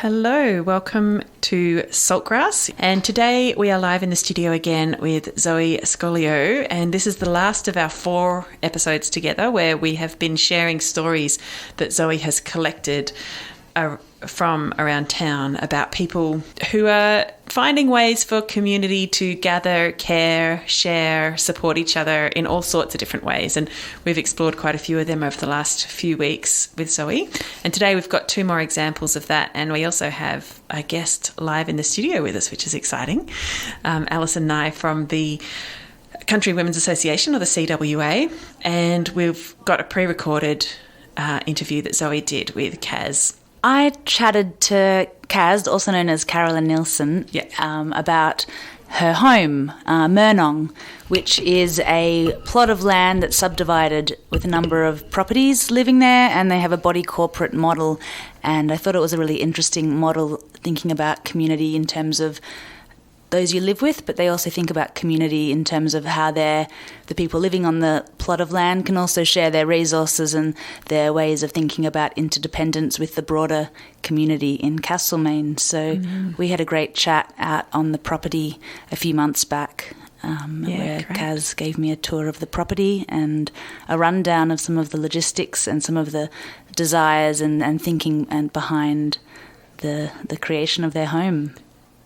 Hello, welcome to Saltgrass, and today we are live in the studio again with Zoe Scoglio, and this is the last of our 4 episodes together where we have been sharing stories that Zoe has collected from around town about people who are finding ways for community to gather, care, share, support each other in all sorts of different ways. And we've explored quite a few of them over the last few weeks with Zoe. And today we've got 2 more examples of that. And we also have a guest live in the studio with us, which is exciting. Allison and I from the Country Women's Association, or the CWA. And we've got a pre-recorded interview that Zoe did with Kaz. I chatted to Kaz, also known as Carolyn Neilson, about her home, Murnong, which is a plot of land that's subdivided with a number of properties living there, and they have a body corporate model. And I thought it was a really interesting model, thinking about community in terms of those you live with, but they also think about community in terms of how the people living on the plot of land can also share their resources and their ways of thinking about interdependence with the broader community in Castlemaine. So we had a great chat out on the property a few months back, where great. Kaz gave me a tour of the property and a rundown of some of the logistics and some of the desires and thinking and behind the creation of their home.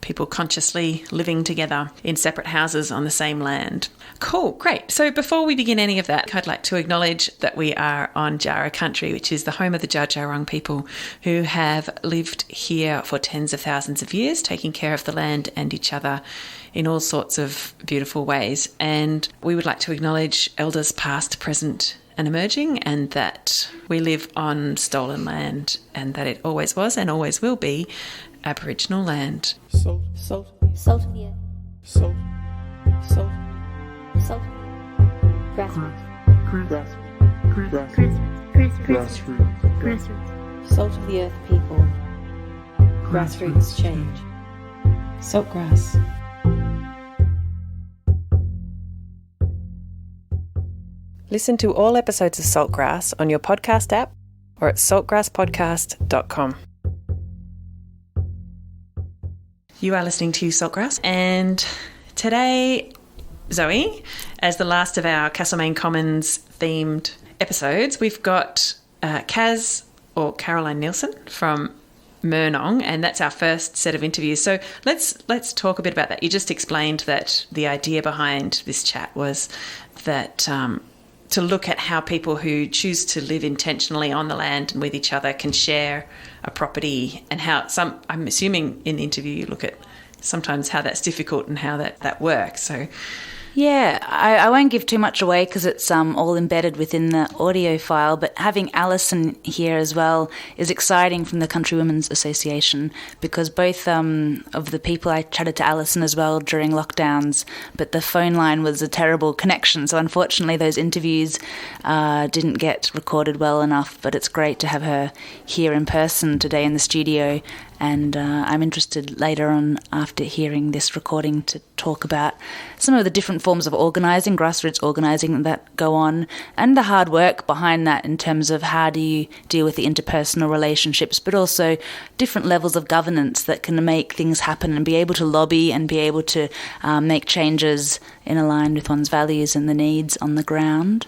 People consciously living together in separate houses on the same land. Cool, great. So before we begin any of that, I'd like to acknowledge that we are on Jara country, which is the home of the Dja people who have lived here for tens of thousands of years, taking care of the land and each other in all sorts of beautiful ways. And we would like to acknowledge elders past, present and emerging, and that we live on stolen land and that it always was and always will be Aboriginal land. Salt of the earth. Salt. Grassroots. Salt of the earth people. Grassroots change. Saltgrass. Listen to all episodes of Saltgrass on your podcast app or at saltgrasspodcast.com. You are listening to Saltgrass, and today, Zoe, as the last of our Castlemaine Commons themed episodes, we've got Kaz, or Carolyn Neilson, from Murnong, and that's our first set of interviews. So let's talk a bit about that. You just explained that the idea behind this chat was that to look at how people who choose to live intentionally on the land and with each other can share a property, and how I'm assuming in the interview you look at sometimes how that's difficult and how that works. So yeah, I won't give too much away because it's all embedded within the audio file, but having Allison here as well is exciting from the Country Women's Association, because both of the people, I chatted to Allison as well during lockdowns, but the phone line was a terrible connection, so unfortunately those interviews didn't get recorded well enough, but it's great to have her here in person today in the studio. And I'm interested later on, after hearing this recording, to talk about some of the different forms of organising, grassroots organising that go on, and the hard work behind that in terms of how do you deal with the interpersonal relationships, but also different levels of governance that can make things happen and be able to lobby and be able to make changes in line with one's values and the needs on the ground.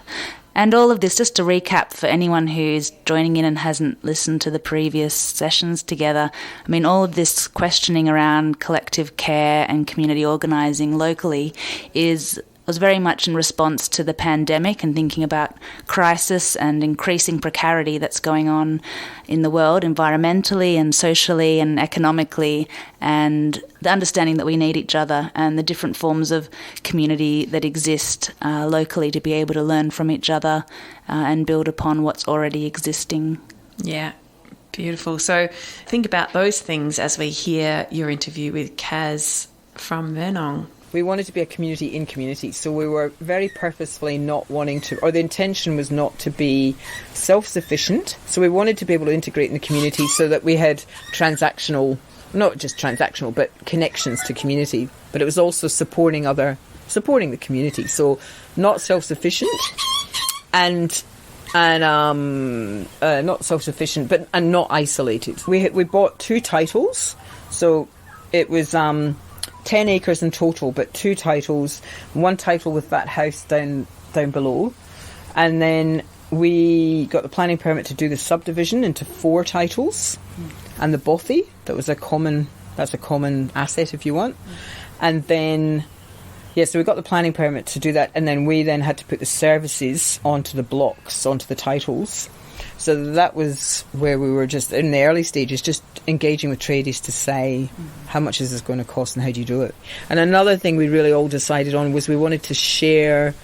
And all of this, just to recap for anyone who's joining in and hasn't listened to the previous sessions together, I mean, all of this questioning around collective care and community organising locally was very much in response to the pandemic and thinking about crisis and increasing precarity that's going on in the world environmentally and socially and economically, and the understanding that we need each other and the different forms of community that exist locally to be able to learn from each other and build upon what's already existing. Yeah. Beautiful. So think about those things as we hear your interview with Kaz from Murnong. We wanted to be a community in community, so we were very purposefully not wanting to, or the intention was not to be self-sufficient, so we wanted to be able to integrate in the community so that we had transactional, not just transactional, but connections to community, but it was also supporting the community, so not self-sufficient, and and not self-sufficient, and not isolated. We bought 2 titles, so it was 10 acres in total, but 2 titles. 1 title with that house down below, and then we got the planning permit to do the subdivision into 4 titles, and the bothy, that's a common asset if you want, and then. Yeah, so we got the planning permit to do that, and then we had to put the services onto the blocks, onto the titles. So that was where we were just in the early stages, just engaging with tradies to say how much is this going to cost and how do you do it. And another thing we really all decided on was we wanted to share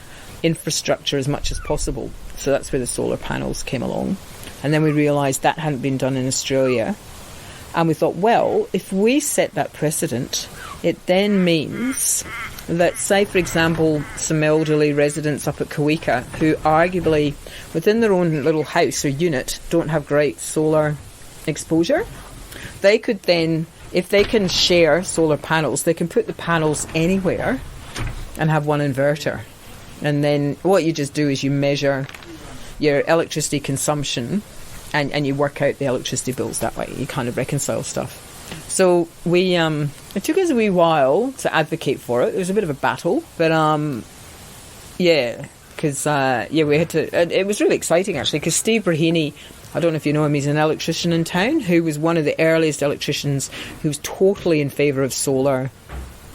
infrastructure as much as possible. So that's where the solar panels came along. And then we realised that hadn't been done in Australia. And we thought, well, if we set that precedent, it then means that, say, for example, some elderly residents up at Cwa who arguably, within their own little house or unit, don't have great solar exposure, they could then, if they can share solar panels, they can put the panels anywhere and have one inverter. And then what you just do is you measure your electricity consumption and you work out the electricity bills that way. You kind of reconcile stuff. So we, it took us a wee while to advocate for it. It was a bit of a battle, but because we had to. And it was really exciting actually, because Steve Brahini, I don't know if you know him, he's an electrician in town who was one of the earliest electricians who was totally in favour of solar,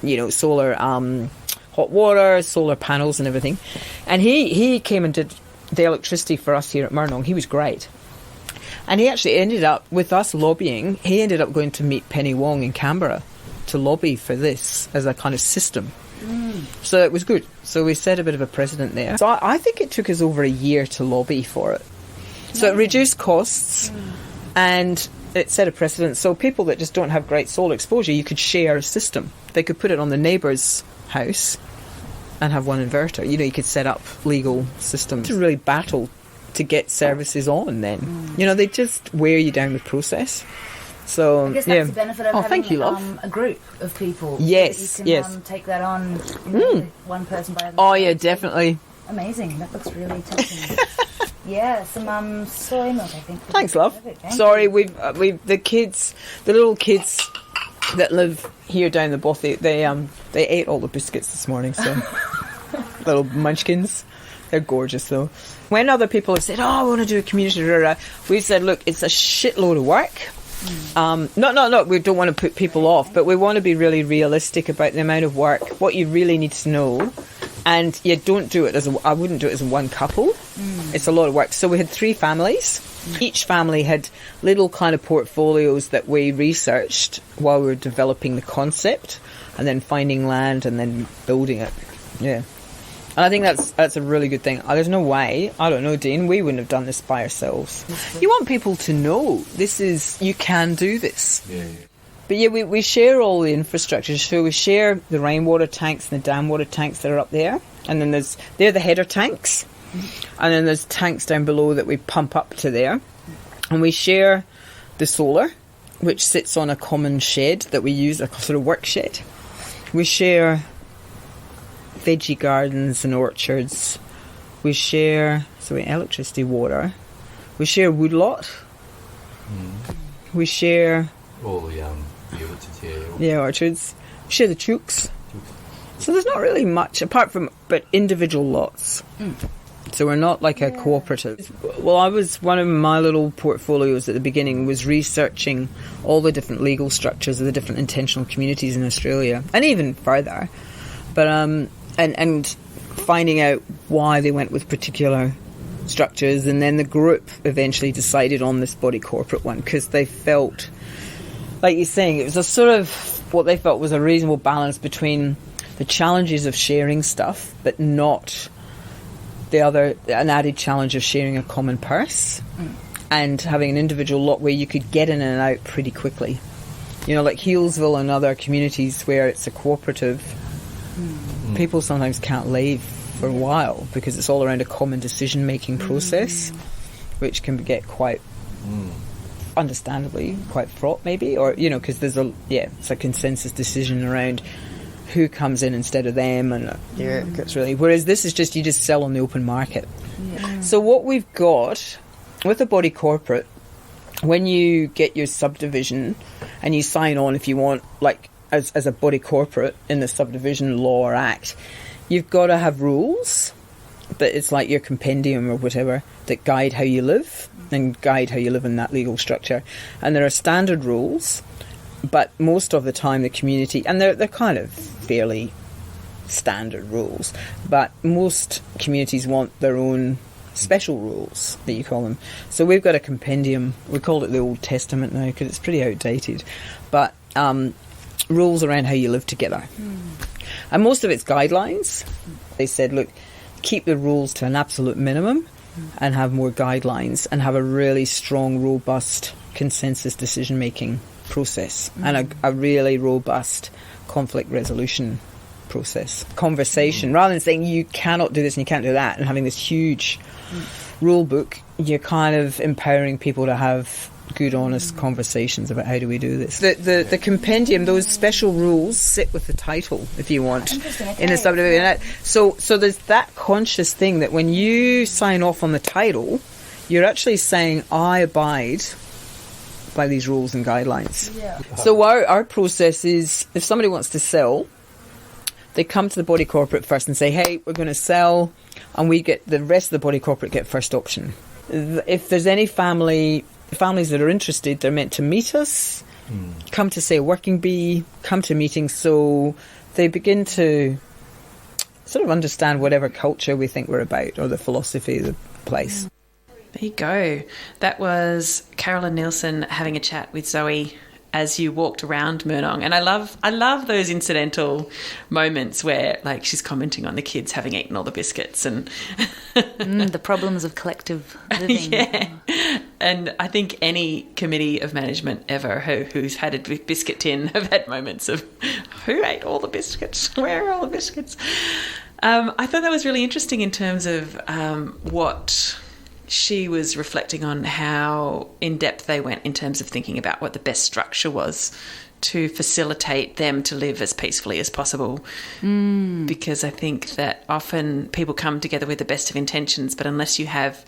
hot water, solar panels, and everything. And he came and did the electricity for us here at Murnong. He was great. And he actually ended up, with us lobbying, he ended up going to meet Penny Wong in Canberra to lobby for this as a kind of system. So it was good. So we set a bit of a precedent there. So I think it took us over a year to lobby for it. So it reduced costs and it set a precedent. So people that just don't have great solar exposure, you could share a system. They could put it on the neighbour's house and have one inverter. You could set up legal systems to really battle to get services on then. They just wear you down the process. So I guess that's the benefit of having thank you, love. A group of people. Yes, that you can take that on one person by themselves. Oh yeah, definitely. Amazing. That looks really touching. Yeah, some soy milk, I think. Thanks, love. Sorry, we've the little kids that live here down the bothy, they ate all the biscuits this morning, so little munchkins. They're gorgeous though. When other people have said, I want to do a community, we've said, look, it's a shitload of work. No, we don't want to put people off, but we want to be really realistic about the amount of work, what you really need to know. And you don't do it I wouldn't do it as one couple. It's a lot of work. So we had 3 families. Each family had little kind of portfolios that we researched while we were developing the concept and then finding land and then building it. Yeah. And I think that's a really good thing. There's no way, I don't know, Dean, we wouldn't have done this by ourselves. You want people to know you can do this. Yeah. But yeah, we share all the infrastructure. So we share the rainwater tanks and the dam water tanks that are up there. And then they're the header tanks. And then there's tanks down below that we pump up to there. And we share the solar, which sits on a common shed that we use, a sort of work shed. We share veggie gardens and orchards. We share electricity, water. We share woodlot. We share all the orchards here. Yeah, orchards. We share the chooks. So there's not really much apart from individual lots. So we're not like a cooperative. Well, one of my little portfolios at the beginning was researching all the different legal structures of the different intentional communities in Australia and even further. But and finding out why they went with particular structures, and then the group eventually decided on this body corporate one because they felt, like you're saying, it was a sort of what they felt was a reasonable balance between the challenges of sharing stuff but not an added challenge of sharing a common purse and having an individual lot where you could get in and out pretty quickly. Like Healesville and other communities where it's a cooperative, people sometimes can't leave for a while because it's all around a common decision-making process, which can get quite, understandably, quite fraught maybe, or, because there's it's a consensus decision around who comes in instead of them, and it gets really. Whereas this is just you just sell on the open market. Yeah. So what we've got with a body corporate, when you get your subdivision and you sign on, if you want, like as a body corporate in the subdivision law or act, you've got to have rules. But it's like your compendium or whatever that guide how you live and guide how you live in that legal structure. And there are standard rules, but most of the time the community, and they're kind of fairly standard rules, but most communities want their own special rules, that you call them. So we've got a compendium. We call it the Old Testament now because it's pretty outdated. But rules around how you live together. And most of it's guidelines. They said, look, keep the rules to an absolute minimum and have more guidelines and have a really strong, robust consensus decision-making process and a really robust conflict resolution process. Conversation. Rather than saying you cannot do this and you can't do that and having this huge rule book, you're kind of empowering people to have good, honest conversations about how do we do this. The compendium, those special rules sit with the title, if you want, in the subdivision. So there's that conscious thing that when you sign off on the title, you're actually saying, I abide by these rules and guidelines. Yeah. So our process is, if somebody wants to sell, they come to the body corporate first and say, hey, we're going to sell, and we get the rest of the body corporate get first option. If there's any families that are interested, they're meant to meet us, come to, say, a working bee, come to meetings, so they begin to sort of understand whatever culture we think we're about or the philosophy of the place. There you go. That was Carolyn Neilson having a chat with Zoe as you walked around Murnong. And I love those incidental moments where, like, she's commenting on the kids having eaten all the biscuits and the problems of collective living. Yeah. And I think any committee of management ever who's had a biscuit tin have had moments of who ate all the biscuits? Where are all the biscuits? I thought that was really interesting in terms of what she was reflecting on, how in-depth they went in terms of thinking about what the best structure was to facilitate them to live as peacefully as possible. Because I think that often people come together with the best of intentions, but unless you have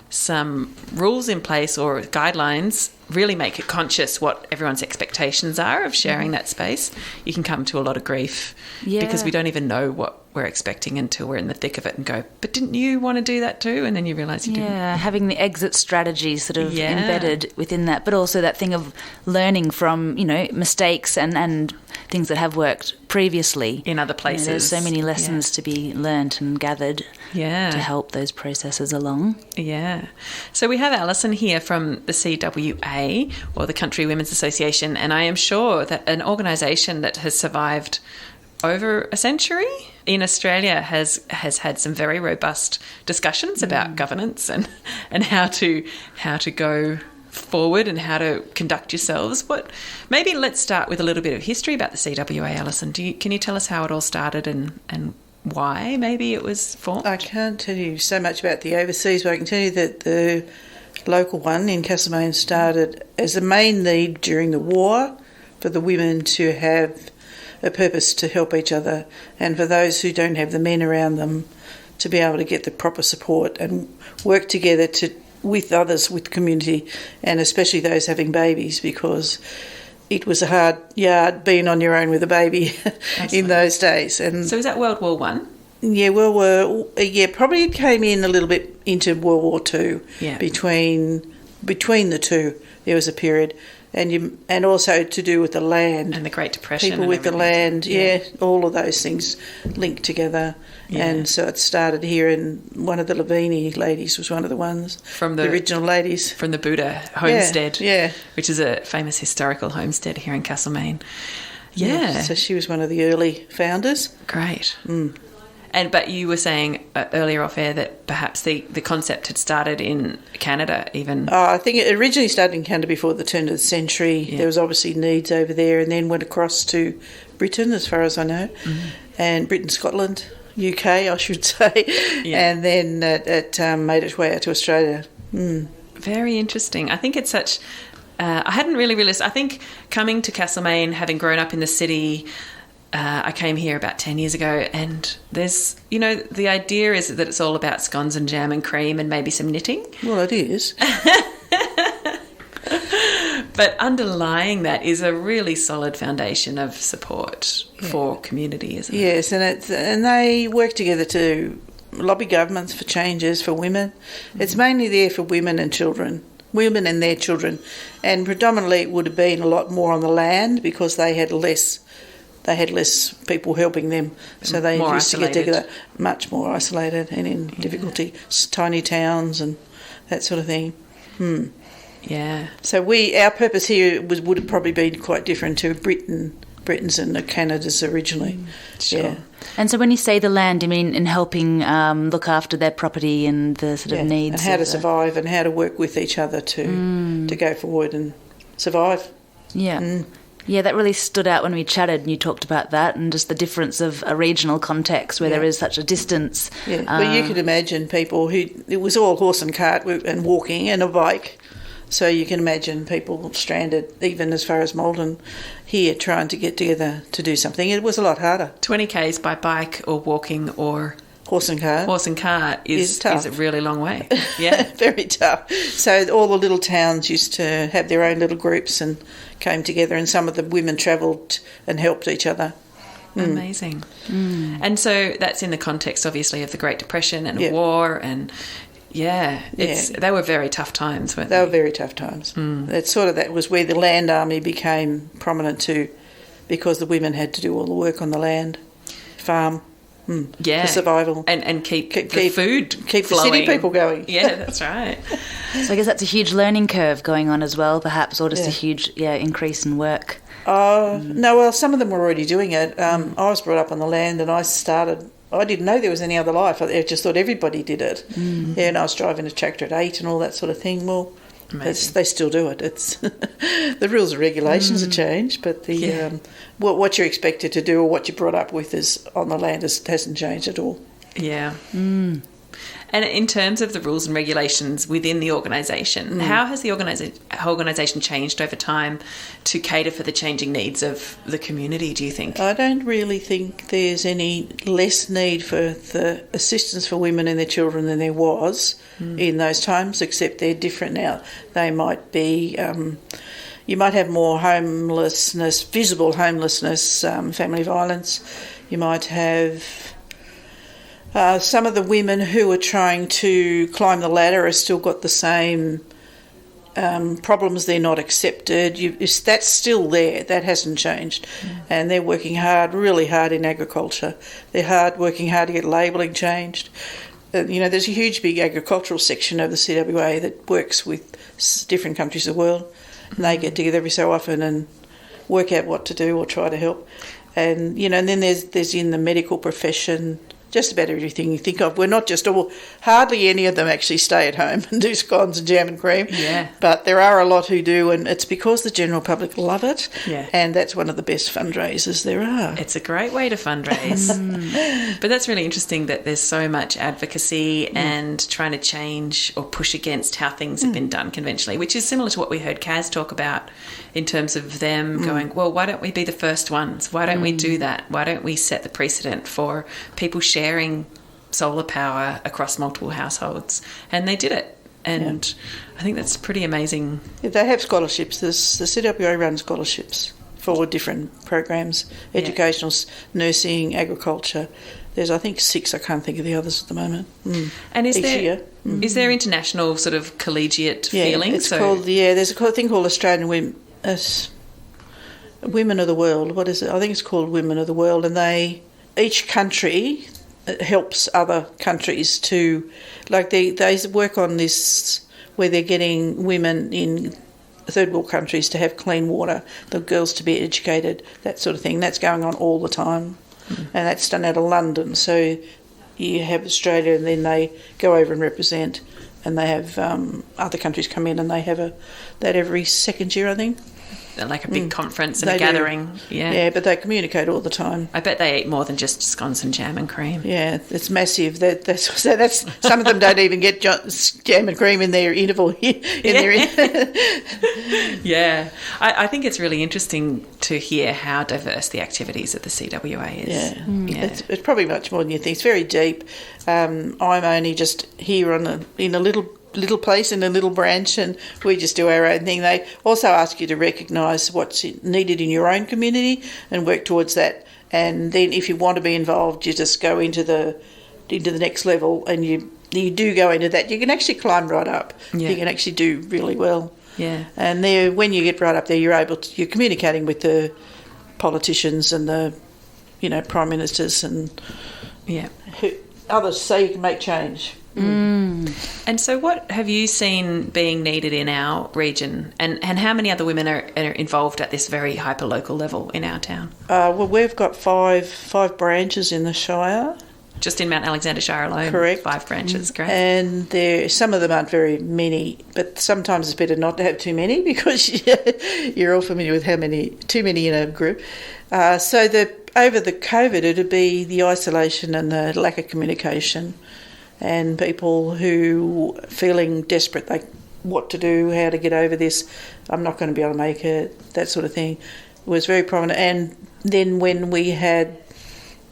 some rules in place or guidelines, really make it conscious what everyone's expectations are of sharing that space, you can come to a lot of grief because we don't even know what we're expecting until we're in the thick of it and go, but didn't you want to do that too? And then you realise you didn't. Yeah, having the exit strategy sort of embedded within that, but also that thing of learning from, mistakes and things that have worked previously. In other places. There's so many lessons to be learnt and gathered to help those processes along. Yeah. So we have Allison here from the CWA, or the Country Women's Association, and I am sure that an organisation that has survived over a century in Australia has had some very robust discussions about governance and how to go forward and how to conduct yourselves. Maybe let's start with a little bit of history about the CWA, Alison. Can you tell us how it all started and why maybe it was formed? I can't tell you so much about the overseas, but I can tell you that the local one in Castlemaine started as a main need during the war for the women to have a purpose to help each other, and for those who don't have the men around them to be able to get the proper support and work together with others, with community, and especially those having babies, because it was a hard yard being on your own with a baby in those days. And so is that World War One? Yeah, probably it came in a little bit into World War Two. Yeah. Between the two, there was a period. And also to do with the land. And the Great Depression. People with the land, all of those things linked together. Yeah. And so it started here, and one of the Lavini ladies was one of the ones. From the original ladies. From the Buddha homestead. Which is a famous historical homestead here in Castlemaine. Yeah. So she was one of the early founders. Great. But you were saying earlier off air that perhaps the concept had started in Canada even. I think it originally started in Canada before the turn of the century. Yeah. There was obviously needs over there, and then went across to Britain, as far as I know, and Britain, Scotland, UK, I should say, and then it made its way out to Australia. Very interesting. I think it's such... I hadn't really realised... I think coming to Castlemaine, having grown up in the city... I came here about 10 years ago, and there's, the idea is that it's all about scones and jam and cream and maybe some knitting. Well, it is. But underlying that is a really solid foundation of support for community, isn't it? Yes, and they work together to lobby governments for changes for women. It's mainly there for women and children. Women and their children, and predominantly it would have been a lot more on the land because they had less people helping them, so they More used isolated. to get together, much more isolated and in difficulty, tiny towns and that sort of thing. Yeah. So our purpose here would have probably been quite different to Britain's and the Canada's originally. Sure. Yeah. And so when you say the land, you mean in helping look after their property and the sort of needs? And how to survive and how to work with each other to go forward and survive. Yeah. Yeah, that really stood out when we chatted and you talked about that and just the difference of a regional context where there is such a distance. Yeah, well, you could imagine people it was all horse and cart and walking and a bike. So you can imagine people stranded, even as far as Malden here, trying to get together to do something. It was a lot harder. 20 Ks by bike or walking or Horse and cart. horse and cart is tough. a really long way. Yeah. Very tough. So all the little towns used to have their own little groups and came together, and some of the women travelled and helped each other. Amazing. And so that's in the context, obviously, of the Great Depression and war and... they were very tough times, weren't they? They were very tough times. That was where the land army became prominent too, because the women had to do all the work on the land, farm, for survival, and keep the food keep flowing. the city people going. Yeah, that's right. So I guess that's a huge learning curve going on as well, perhaps, or just a huge increase in work. No, well, some of them were already doing it. I was brought up on the land, and I didn't know there was any other life. I just thought everybody did it. Yeah, and I was driving a tractor at 8 and all that sort of thing. Well, they still do it. It's the rules and regulations have changed, but what you're expected to do or what you're brought up with is on the land hasn't changed at all. Yeah. And in terms of the rules and regulations within the organisation, how has the organisation changed over time to cater for the changing needs of the community, do you think? I don't really think there's any less need for the assistance for women and their children than there was in those times, except they're different now. They might be... you might have more homelessness, visible homelessness, family violence. You might have... some of the women who are trying to climb the ladder have still got the same problems. They're not accepted. That's still there. That hasn't changed. And they're working hard, really hard in agriculture. They're working hard to get labelling changed. There's a huge, big agricultural section of the CWA that works with different countries of the world. And they get together every so often and work out what to do or try to help. And, and then there's in the medical profession... just about everything you think of. We're not just hardly any of them actually stay at home and do scones and jam and cream. Yeah. But there are a lot who do, and it's because the general public love it. Yeah. And that's one of the best fundraisers there are. It's a great way to fundraise. But that's really interesting that there's so much advocacy and trying to change or push against how things have been done conventionally, which is similar to what we heard Kaz talk about in terms of them going, well, why don't we be the first ones? Why don't we do that? Why don't we set the precedent for people sharing solar power across multiple households? And they did it. And I think that's pretty amazing. Yeah, they have scholarships. The CWA runs scholarships for different programs, educational, nursing, agriculture. There's, I think, 6. I can't think of the others at the moment. And is there year. international sort of collegiate feeling? It's called, there's a thing called Australian Women of the World. What is it? I think it's called Women of the World, and each country helps other countries to, like they work on this where they're getting women in third world countries to have clean water, the girls to be educated, that sort of thing. That's going on all the time, and that's done out of London. So you have Australia, and then they go over and represent, and they have other countries come in, and they have that every second year, I think. like a big conference and They a do. gathering. Yeah, but they communicate all the time. I bet they eat more than just scones and jam and cream. Yeah, it's massive. That's some of them don't even get jam and cream in their interval. Yeah, I think it's really interesting to hear how diverse the activities at the CWA is. Yeah. It's probably much more than you think. It's very deep. I'm only just here in a little place in a little branch, and we just do our own thing. They also ask you to recognise what's needed in your own community and work towards that. And then if you want to be involved, you just go into the next level, and you do go into that. You can actually climb right up. Yeah. You can actually do really well. Yeah. And there, when you get right up there, you're communicating with the politicians and the prime ministers and others, so you can make change. And so what have you seen being needed in our region, and how many other women are involved at this very hyper-local level in our town? Well, we've got five branches in the Shire. Just in Mount Alexander Shire alone? Correct. 5 branches, great. And some of them aren't very many, but sometimes it's better not to have too many because you're all familiar with too many in a group. So over the COVID, it'd be the isolation and the lack of communication, and people who feeling desperate, like what to do, how to get over this, I'm not going to be able to make it, that sort of thing, was very prominent. And then when we had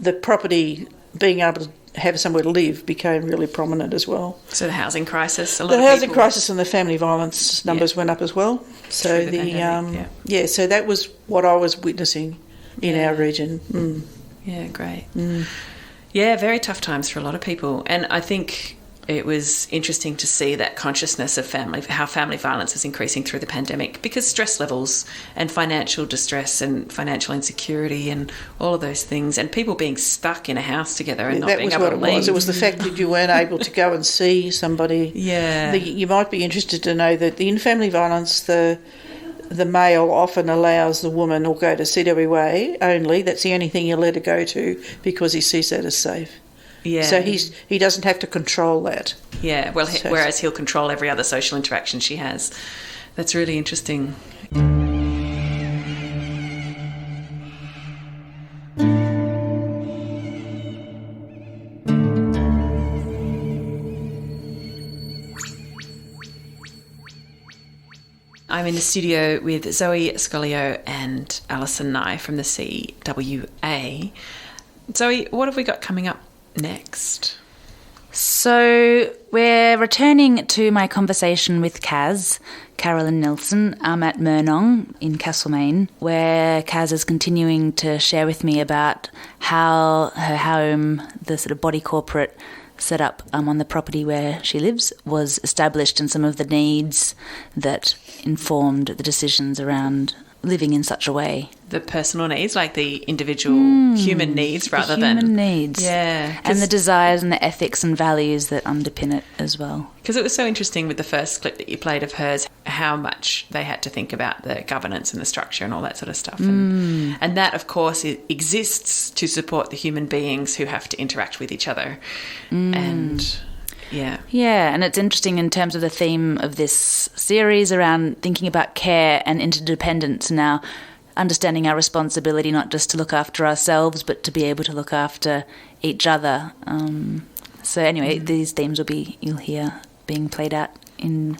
the property, being able to have somewhere to live became really prominent as well. So the housing crisis, the housing crisis and the family violence numbers went up as well. So Through the pandemic, so that was what I was witnessing in our region. Yeah, great. Yeah, very tough times for a lot of people. And I think it was interesting to see that consciousness of how family violence is increasing through the pandemic, because stress levels and financial distress and financial insecurity and all of those things, and people being stuck in a house together and not being able to leave. It was the fact that you weren't able to go and see somebody. Yeah. You might be interested to know that in family violence, the male often allows the woman or go to CWA only. That's the only thing he'll let her go to because he sees that as safe. Yeah. So he doesn't have to control that. Yeah, well, whereas he'll control every other social interaction she has. That's really interesting. I'm in the studio with Zoe Scoglio and Allison Nye from the CWA. Zoe, what have we got coming up next? So we're returning to my conversation with Carolyn Neilson. I'm at Murnong in Castlemaine, where Kaz is continuing to share with me about how her home, the sort of body corporate set up on the property where she lives, was established, and some of the needs that informed the decisions around living in such a way. The personal needs, like the individual human needs rather than... human needs. Yeah. And the desires and the ethics and values that underpin it as well. Because it was so interesting with the first clip that you played of hers, how much they had to think about the governance and the structure and all that sort of stuff. And that, of course, exists to support the human beings who have to interact with each other. And... Yeah, and it's interesting in terms of the theme of this series around thinking about care and interdependence now, understanding our responsibility not just to look after ourselves but to be able to look after each other. So anyway, these themes you'll hear being played out in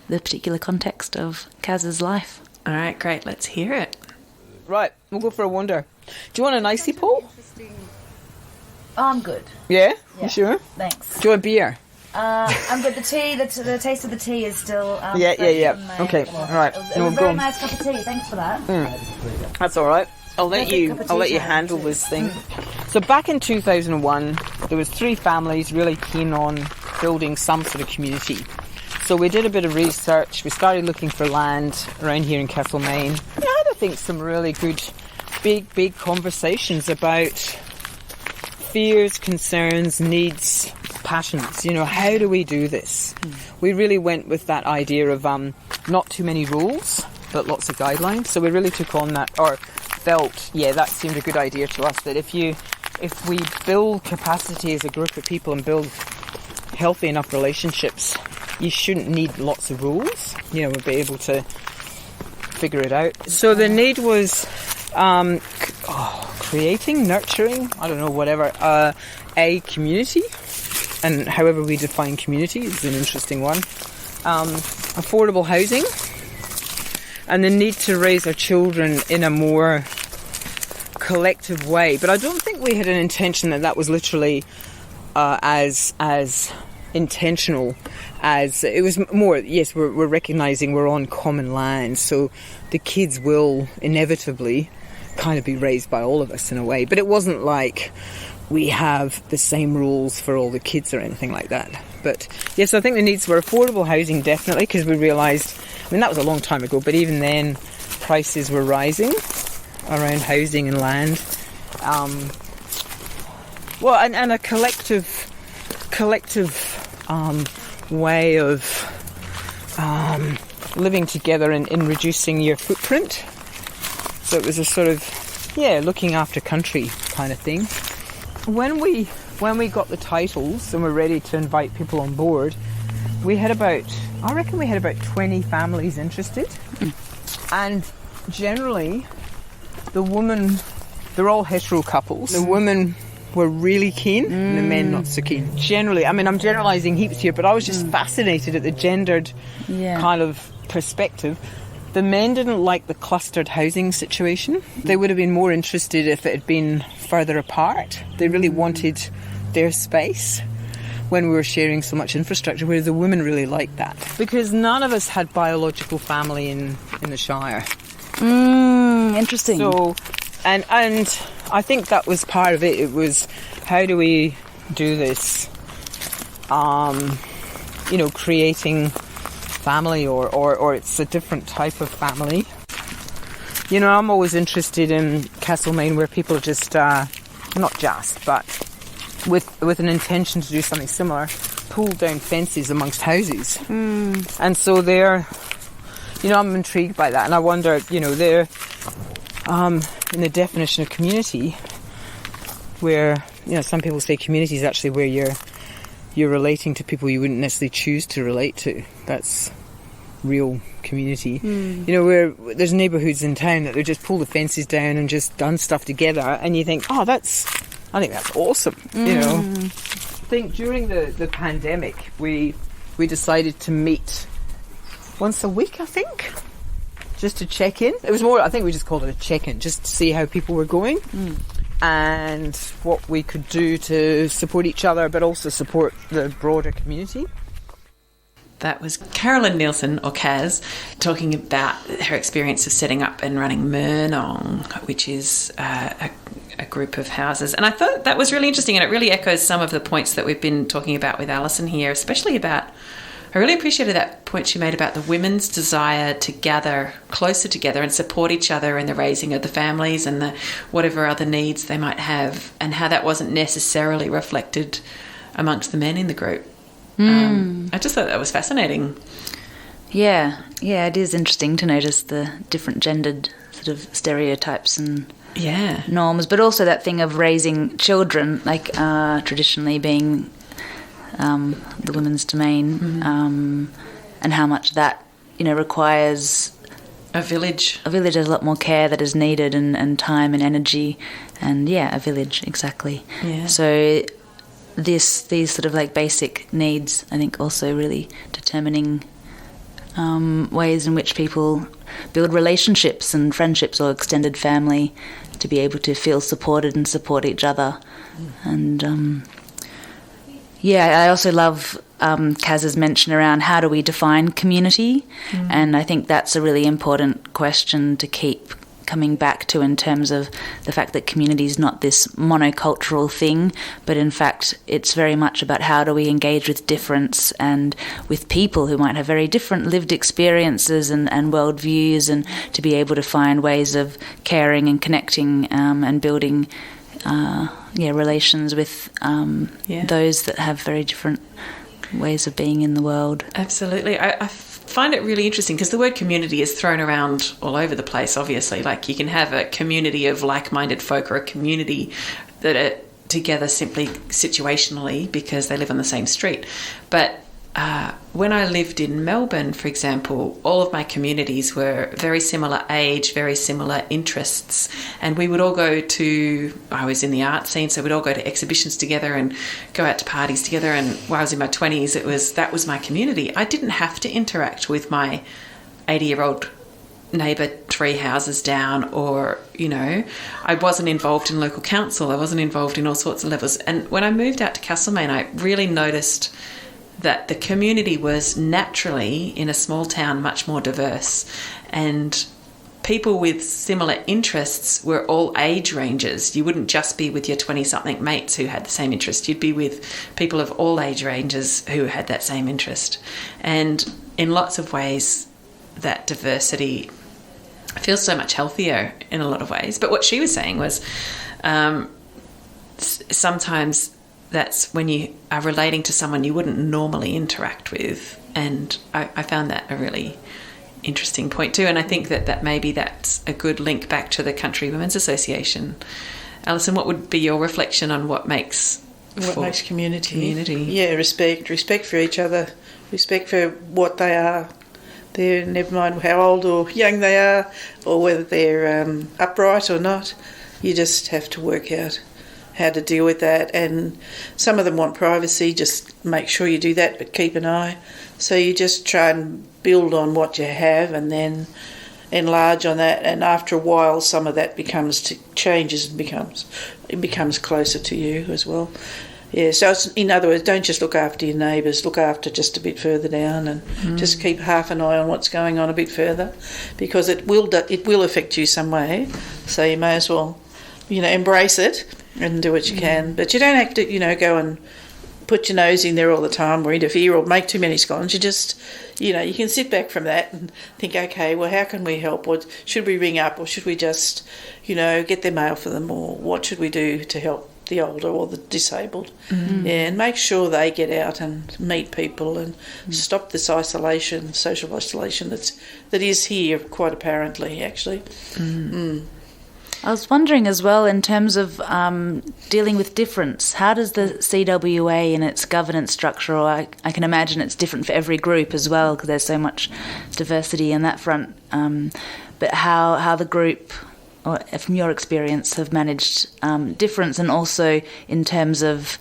the particular context of Kaz's life. All right, great. Let's hear it. Right, we'll go for a wander. Do you want an icy Paul? Oh, I'm good. Yeah? You sure? Thanks. Do you want beer? I'm good. The tea, the taste of the tea is still... Yeah. Okay, all right. No, very nice cup of tea. Thanks for that. That's all right. I'll let you handle this thing. So back in 2001, there was 3 families really keen on building some sort of community. So we did a bit of research. We started looking for land around here in Castlemaine. We had, I think, some really good, big conversations about fears, concerns, needs, passions. How do we do this? We really went with that idea of not too many rules, but lots of guidelines. So we really took on that, or felt, that seemed a good idea to us, that if we build capacity as a group of people and build healthy enough relationships, you shouldn't need lots of rules. We'll be able to figure it out. So the need was creating, nurturing, I don't know, whatever, a community, and however we define community is an interesting one. Affordable housing, and the need to raise our children in a more collective way. But I don't think we had an intention that was literally as intentional as it was more. Yes, we're recognising we're on common land, so the kids will inevitably kind of be raised by all of us in a way. But it wasn't like we have the same rules for all the kids or anything like that. But yes, I think the needs were affordable housing, definitely, because we realised, I mean, that was a long time ago, but even then prices were rising around housing and land. And a collective way of living together in reducing your footprint. So it was a sort of, looking after country kind of thing. When we got the titles and were ready to invite people on board, I reckon we had about 20 families interested. And generally, the women, they're all hetero couples. The women were really keen and the men not so keen. Generally, I mean, I'm generalising heaps here, but I was just fascinated at the gendered kind of perspective. The men didn't like the clustered housing situation. They would have been more interested if it had been further apart. They really wanted their space when we were sharing so much infrastructure, whereas the women really liked that. Because none of us had biological family in the Shire. Interesting. So, and I think that was part of it. It was, how do we do this, creating family or it's a different type of family. You know, I'm always interested in Castlemaine where people just, but with an intention to do something similar, pull down fences amongst houses. And so they're, I'm intrigued by that, and I wonder, they're in the definition of community, where, some people say community is actually where you're relating to people you wouldn't necessarily choose to relate to. That's real community. Where there's neighbourhoods in town that they just pull the fences down and just done stuff together, and you think, I think that's awesome. I think during the pandemic, we decided to meet once a week, I think, just to check in. It was more, I think we just called it a check-in, just to see how people were going and what we could do to support each other, but also support the broader community. That was Carolyn Neilson, or Kaz, talking about her experience of setting up and running Murnong, which is a group of houses. And I thought that was really interesting, and it really echoes some of the points that we've been talking about with Allison here, especially about, I really appreciated that point she made about the women's desire to gather closer together and support each other in the raising of the families and the whatever other needs they might have, and how that wasn't necessarily reflected amongst the men in the group. I just thought that was fascinating. Yeah, it is interesting to notice the different gendered sort of stereotypes and norms, but also that thing of raising children, like traditionally being the women's domain, and how much that requires a village. A village has a lot more care that is needed, and time and energy, and a village, exactly. Yeah. So these sort of like basic needs, I think, also really determining ways in which people build relationships and friendships or extended family to be able to feel supported and support each other. And I also love Kaz's mention around how do we define community, and I think that's a really important question to keep coming back to, in terms of the fact that community is not this monocultural thing, but in fact it's very much about how do we engage with difference and with people who might have very different lived experiences and worldviews, and to be able to find ways of caring and connecting and building relations with those that have very different ways of being in the world. Absolutely. I find it really interesting because the word community is thrown around all over the place, obviously. Like, you can have a community of like-minded folk, or a community that are together simply situationally because they live on the same street. But when I lived in Melbourne, for example, all of my communities were very similar age, very similar interests. And we would all go to, I was in the art scene, so we'd all go to exhibitions together and go out to parties together. And while I was in my 20s, that was my community. I didn't have to interact with my 80-year-old neighbour 3 houses down, or, I wasn't involved in local council. I wasn't involved in all sorts of levels. And when I moved out to Castlemaine, I really noticed that the community was naturally, in a small town, much more diverse, and people with similar interests were all age ranges. You wouldn't just be with your 20-something mates who had the same interest. You'd be with people of all age ranges who had that same interest. And in lots of ways, that diversity feels so much healthier in a lot of ways. But what she was saying was sometimes that's when you are relating to someone you wouldn't normally interact with. And I found that a really interesting point too. And I think that maybe that's a good link back to the Country Women's Association. Alison, what would be your reflection on what makes community? Yeah, respect for each other, respect for what they are. They're, never mind how old or young they are, or whether they're upright or not. You just have to work out how to deal with that. And some of them want privacy, just make sure you do that, but keep an eye. So you just try and build on what you have and then enlarge on that, and after a while some of that changes and becomes closer to you as well. Yeah, so in other words, don't just look after your neighbours, look after just a bit further down, and just keep half an eye on what's going on a bit further, because it will affect you some way. So you may as well, embrace it and do what you can. But you don't have to, go and put your nose in there all the time or interfere or make too many scones. You just, you can sit back from that and think, okay, well, how can we help? Or should we ring up, or should we just, get their mail for them, or what should we do to help the older or the disabled? Yeah, and make sure they get out and meet people and stop this social isolation that is here quite apparently, actually. I was wondering as well, in terms of dealing with difference, how does the CWA in its governance structure, or I can imagine it's different for every group as well because there's so much diversity in that front, but how the group, or from your experience, have managed difference, and also in terms of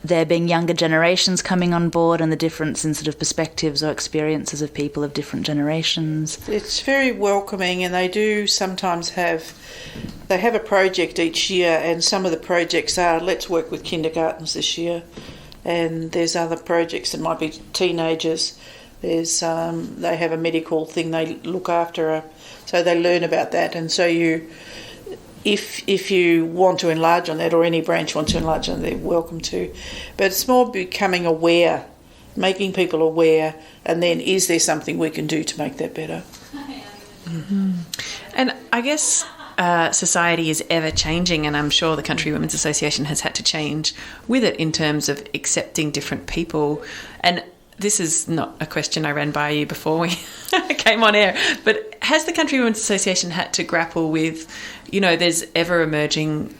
there being younger generations coming on board and the difference in sort of perspectives or experiences of people of different generations. It's very welcoming, and they do sometimes have a project each year, and some of the projects are, let's work with kindergartens this year, and there's other projects that might be teenagers. There's they have a medical thing they look after, so they learn about that, and so if you want to enlarge on that, or any branch wants to enlarge on that, they're welcome to. But it's more becoming aware, making people aware, and then is there something we can do to make that better? And I guess society is ever changing, and I'm sure the Country Women's Association has had to change with it in terms of accepting different people. And this is not a question I ran by you before we came on air, but has the Country Women's Association had to grapple with, there's ever emerging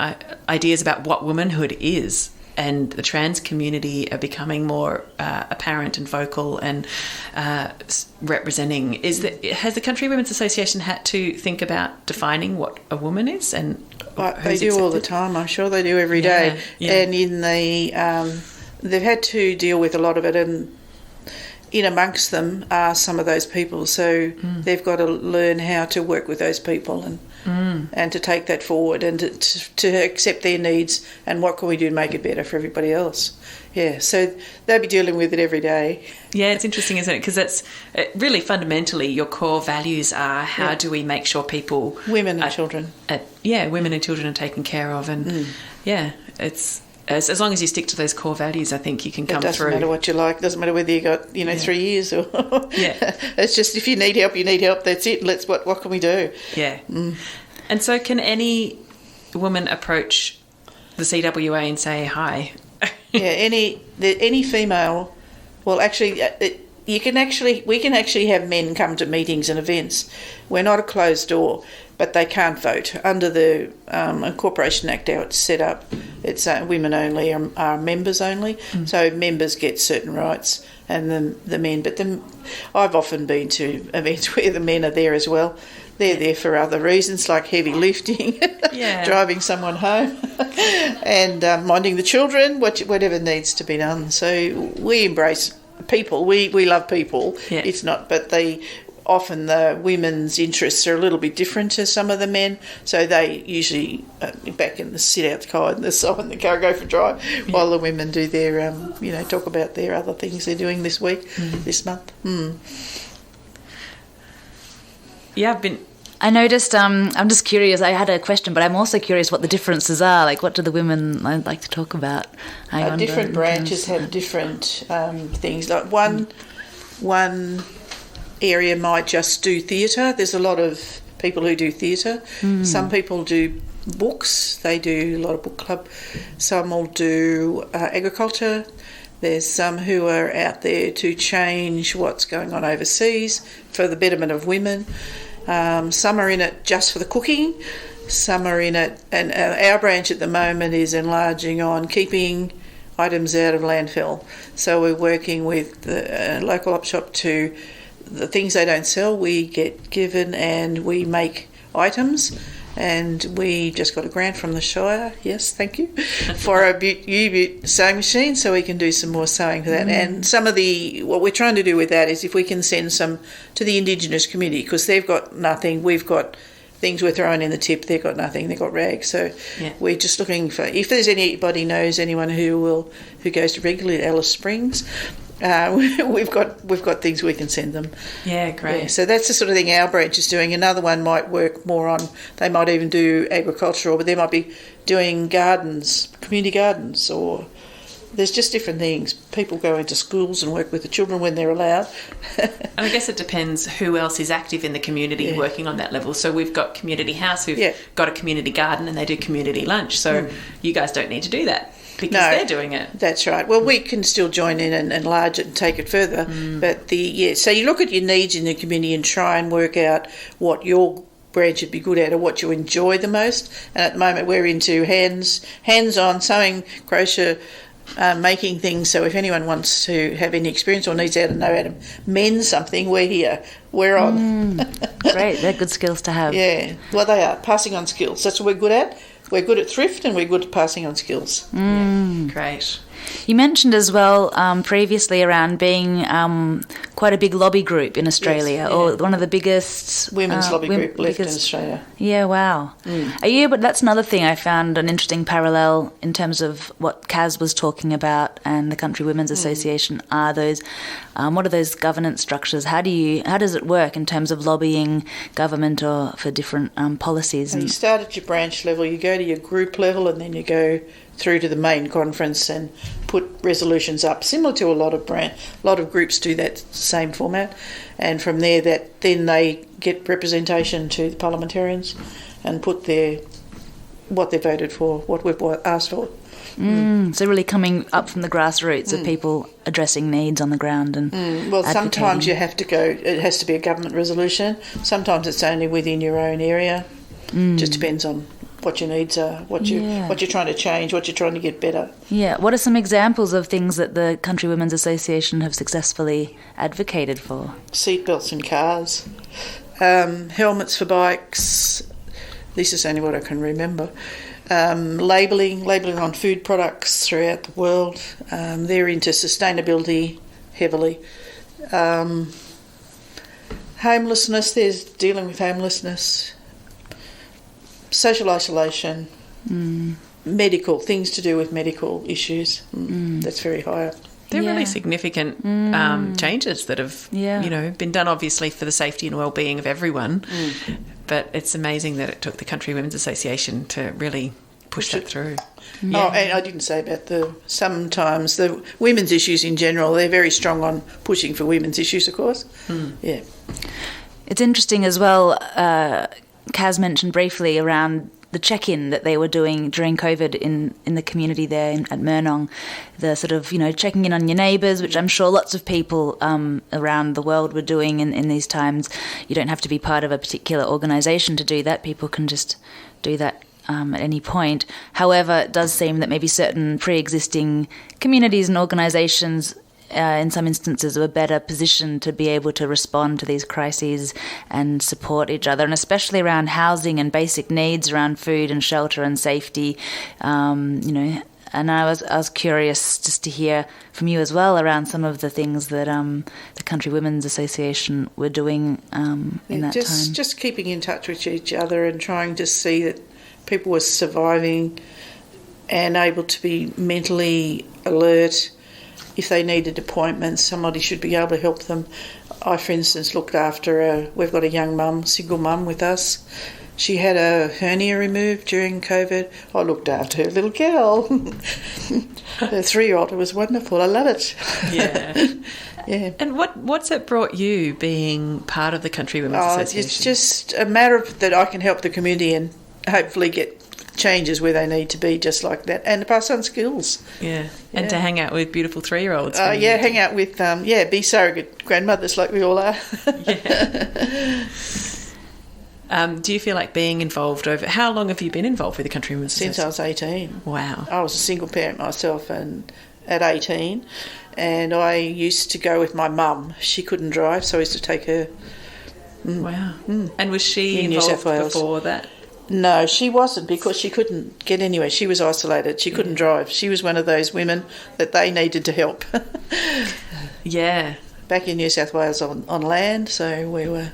ideas about what womanhood is, and the trans community are becoming more apparent and vocal and representing. Has the Country Women's Association had to think about defining what a woman is? And they do all the time. I'm sure they do every day. Yeah. And in they've had to deal with a lot of it, and in amongst them are some of those people, so they've got to learn how to work with those people and to take that forward, and to accept their needs, and what can we do to make it better for everybody else. Yeah, so they'll be dealing with it every day. Yeah, it's interesting, isn't it? Because it's really fundamentally your core values are how do we make sure people... Women and children. Women and children are taken care of, and it's... As long as you stick to those core values, I think you can come through. It doesn't matter what you like. It doesn't matter whether you got 3 years or It's just, if you need help, you need help. That's it. What can we do? Yeah. And so, can any woman approach the CWA and say hi? Any female. Well, actually, we can actually have men come to meetings and events. We're not a closed door, but they can't vote. Under the Incorporation Act, how it's set up, it's women only are members only, so members get certain rights, and the men. But I've often been to events where the men are there as well. They're there for other reasons, like heavy lifting, driving someone home, and minding the children, whatever needs to be done. So we embrace people. We love people. Yeah. It's not, but often the women's interests are a little bit different to some of the men, so they usually sit out the car in the side in the car, go for a drive, while the women do their, talk about their other things they're doing this week, this month. Yeah, I noticed, I'm just curious, I had a question, but I'm also curious what the differences are. Like, what do the women like to talk about? Different branches have different things. Like one area might just do theatre. There's a lot of people who do theatre. Some people do books. They do a lot of book club. Some will do agriculture. There's some who are out there to change what's going on overseas for the betterment of women. Some are in it just for the cooking. Some are in it, and our branch at the moment is enlarging on keeping items out of landfill. So we're working with the local op shop to the things they don't sell, we get given and we make items. And we just got a grant from the Shire, yes, thank you, for a U-Boot sewing machine, so we can do some more sewing for that. And what we're trying to do with that is if we can send some to the Indigenous community, because they've got nothing, we've got things we're throwing in the tip, they've got nothing, they've got rags. So we're just looking for, if there's anybody knows anyone who goes to regularly to Alice Springs, we've got things we can send them. Yeah, great. Yeah, so that's the sort of thing our branch is doing. Another one might work more on, they might even do agricultural, but they might be doing gardens, community gardens, or there's just different things. People go into schools and work with the children when they're allowed. And I guess it depends who else is active in the community working on that level. So we've got Community House who've got a community garden and they do community lunch. So you guys don't need to do that because they're doing it. That's right. Well, we can still join in and enlarge it and take it further. But so you look at your needs in the community and try and work out what your branch should be good at or what you enjoy the most. And at the moment we're into hands-on sewing, crochet, making things. So if anyone wants to have any experience or needs how to know how to mend something, we're here. We're on. Great, they're good skills to have. Yeah, well, they are passing on skills. That's what we're good at. We're good at thrift and we're good at passing on skills. Yeah, great. You mentioned as well previously around being quite a big lobby group in Australia, or one of the biggest women's lobby group left in Australia. Yeah, wow. Are you? But that's another thing I found an interesting parallel in terms of what Kaz was talking about and the Country Women's Association. Are those? What are those governance structures? How does it work in terms of lobbying government or for different policies? And you start at your branch level, you go to your group level, and then you go through to the main conference and put resolutions up, similar to a lot of groups do that same format, and from there then they get representation to the parliamentarians and put what they voted for, what we've asked for. So really coming up from the grassroots of people addressing needs on the ground and well, sometimes you have to go. It has to be a government resolution. Sometimes it's only within your own area. Just depends on what your needs are, what you're trying to change, what you're trying to get better. Yeah. What are some examples of things that the Country Women's Association have successfully advocated for? Seatbelts in cars, helmets for bikes. This is only what I can remember. Labelling on food products throughout the world. They're into sustainability heavily. Homelessness, there's dealing with homelessness. Social isolation, medical, things to do with medical issues. That's very high up. They're really significant changes that have been done, obviously, for the safety and well-being of everyone. But it's amazing that it took the Country Women's Association to really push that through. Yeah. Oh, and I didn't say about sometimes the women's issues in general, they're very strong on pushing for women's issues, of course. Yeah. It's interesting as well, Kaz mentioned briefly around the check-in that they were doing during COVID in the community there at Murnong, the sort of, checking in on your neighbours, which I'm sure lots of people around the world were doing in these times. You don't have to be part of a particular organisation to do that. People can just do that at any point. However, it does seem that maybe certain pre-existing communities and organisations in some instances are better positioned to be able to respond to these crises and support each other, and especially around housing and basic needs around food and shelter and safety. And I was curious just to hear from you as well around some of the things that the Country Women's Association were doing in that time. Just keeping in touch with each other and trying to see that people were surviving and able to be mentally alert. If they needed appointments, somebody should be able to help them. I, for instance, looked after we've got a young mum, single mum with us. She had a hernia removed during COVID. I looked after her little girl. Her 3-year-old. It was wonderful. I love it. Yeah. Yeah. And what's it brought you being part of the Country Women's Association? It's just a matter of that I can help the community and hopefully get changes where they need to be, just like that, and to pass on skills. Yeah, and to hang out with beautiful 3-year-olds. Hang out with, be surrogate grandmothers like we all are. Yeah. Do you feel like being involved how long have you been involved with the Country Women's Association? Since I was 18. Wow. I was a single parent myself and at 18, and I used to go with my mum. She couldn't drive, so I used to take her. Wow. And was she In New involved South Wales. before that? No, she wasn't, because she couldn't get anywhere. She was isolated. She couldn't drive. She was one of those women that they needed to help. Yeah. Back in New South Wales on land, so we were,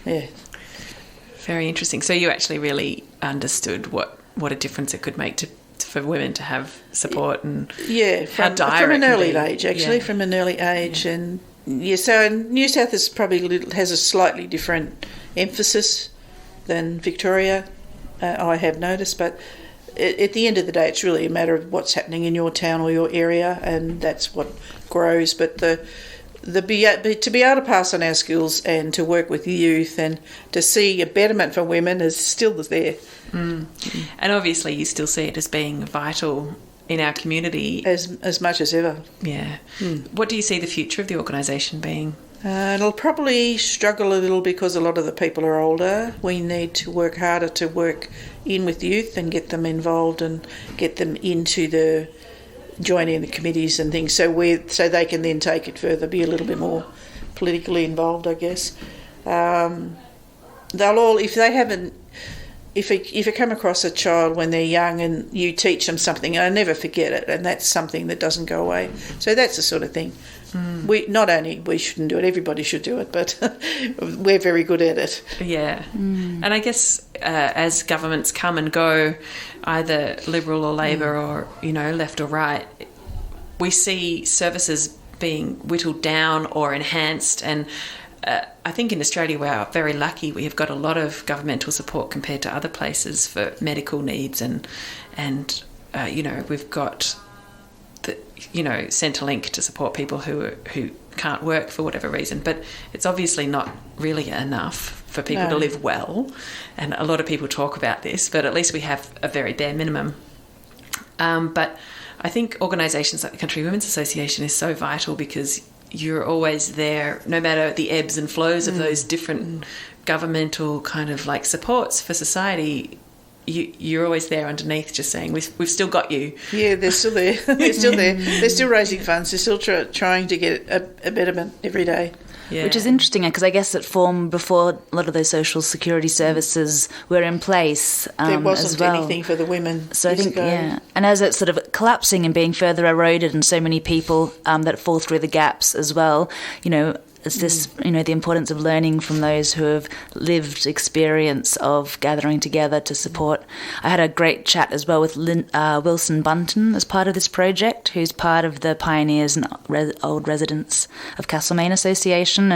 Very interesting. So you actually really understood what a difference it could make for women to have support and from an early age, actually, Yeah. from an early age. Yeah. And so New South is probably has a slightly different emphasis than Victoria. I have noticed, but at the end of the day, it's really a matter of what's happening in your town or your area, and that's what grows. But to be able to pass on our skills and to work with youth and to see a betterment for women is still there. Mm. And obviously, you still see it as being vital in our community as much as ever. Yeah. What do you see the future of the organisation being? It'll probably struggle a little because a lot of the people are older. We need to work harder to work in with youth and get them involved and get them into joining the committees and things, so they can then take it further, be a little bit more politically involved, I guess. They'll all, if they haven't, if you come across a child when they're young and you teach them something, I never forget it, and that's something that doesn't go away. So that's the sort of thing. We shouldn't do it, everybody should do it, but we're very good at it. Yeah. And I guess as governments come and go, either Liberal or Labor or, left or right, we see services being whittled down or enhanced. And I think in Australia we are very lucky. We have got a lot of governmental support compared to other places for medical needs, and we've got Centrelink to support people who can't work for whatever reason, but it's obviously not really enough for people to live well, and a lot of people talk about this, but at least we have a very bare minimum. But I think organisations like the Country Women's Association is so vital because you're always there, no matter the ebbs and flows of those different governmental kind of like supports for society. You're always there underneath, just saying, we've still got you. Yeah, they're still there. They're still there. They're still raising funds. They're still trying to get a betterment every day. Yeah. Which is interesting because I guess it formed before a lot of those social security services were in place. There wasn't as well. Anything for the women. So I think, and as it's sort of collapsing and being further eroded, and so many people that fall through the gaps as well, it's this, the importance of learning from those who have lived experience of gathering together to support. I had a great chat as well with Wilson Bunton as part of this project, who's part of the Pioneers and Old Residents of Castlemaine Association.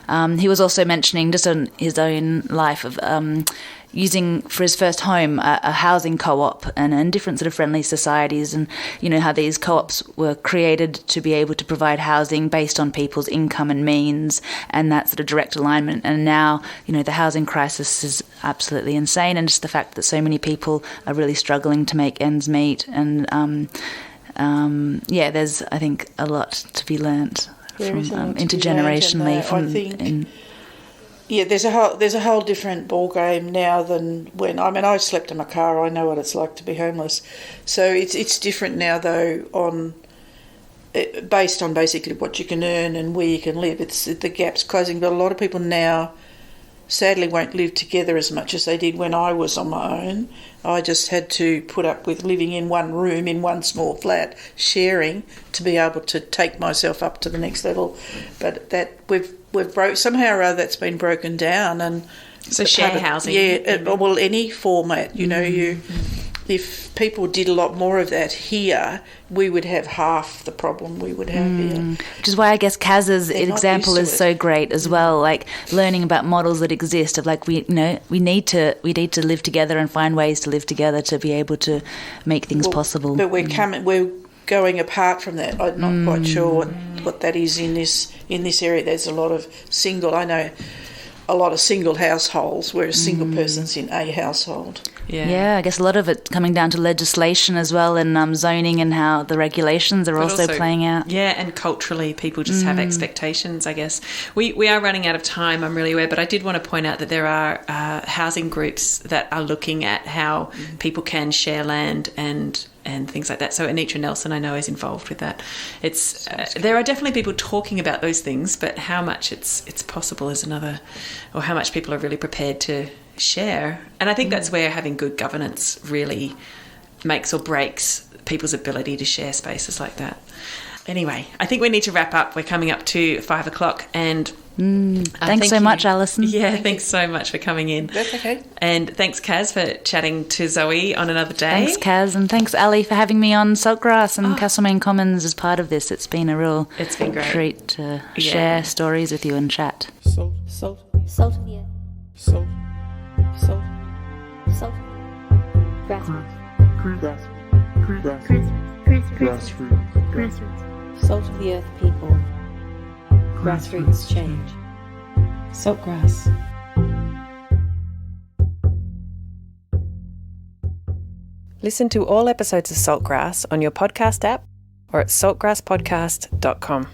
And he was also mentioning just on his own life of, using for his first home a housing co-op and different sort of friendly societies, and how these co-ops were created to be able to provide housing based on people's income and means, and that sort of direct alignment. And now the housing crisis is absolutely insane, and just the fact that so many people are really struggling to make ends meet. And there's, I think, a lot to be learnt from intergenerationally. There's a whole different ball game now than when. I mean, I slept in my car. I know what it's like to be homeless. So it's different now, though, based on basically what you can earn and where you can live. It's the gap's closing, but a lot of people now, sadly, won't live together as much as they did when I was on my own. I just had to put up with living in one room in one small flat, sharing, to be able to take myself up to the next level. But that we've somehow or other that's been broken down, and so share housing. Any format. If people did a lot more of that here, we would have half the problem we would have here. Which is why I guess Kaz's example is so great as well. Like learning about models that exist of like we need to live together and find ways to live together to be able to make things possible. But we're going apart from that. I'm not quite sure what that is in this area. There's a lot of single households where a single person's in a household. Yeah, I guess a lot of it coming down to legislation as well, and zoning, and how the regulations are also playing out. Yeah, and culturally people just have expectations, I guess. We are running out of time, I'm really aware, but I did want to point out that there are housing groups that are looking at how people can share land and things like that. So Anitra Neilson, I know, is involved with that. It's there are definitely people talking about those things, but how much it's possible is another, or how much people are really prepared to share. And I think that's where having good governance really makes or breaks people's ability to share spaces like that. Anyway, I think we need to wrap up. We're coming up to 5 o'clock, and thanks so much, Allison. Yeah, thanks so much for coming in. That's okay. And thanks, Kaz, for chatting to Zoe on another day. Thanks, Kaz, and thanks, Allie, for having me on Saltgrass and Castlemaine Commons as part of this. It's been a real treat to share stories with you and chat. Salt of the earth. Salt. Grassroots. Salt of the earth people. Grassroots change. Saltgrass. Listen to all episodes of Saltgrass on your podcast app or at saltgrasspodcast.com.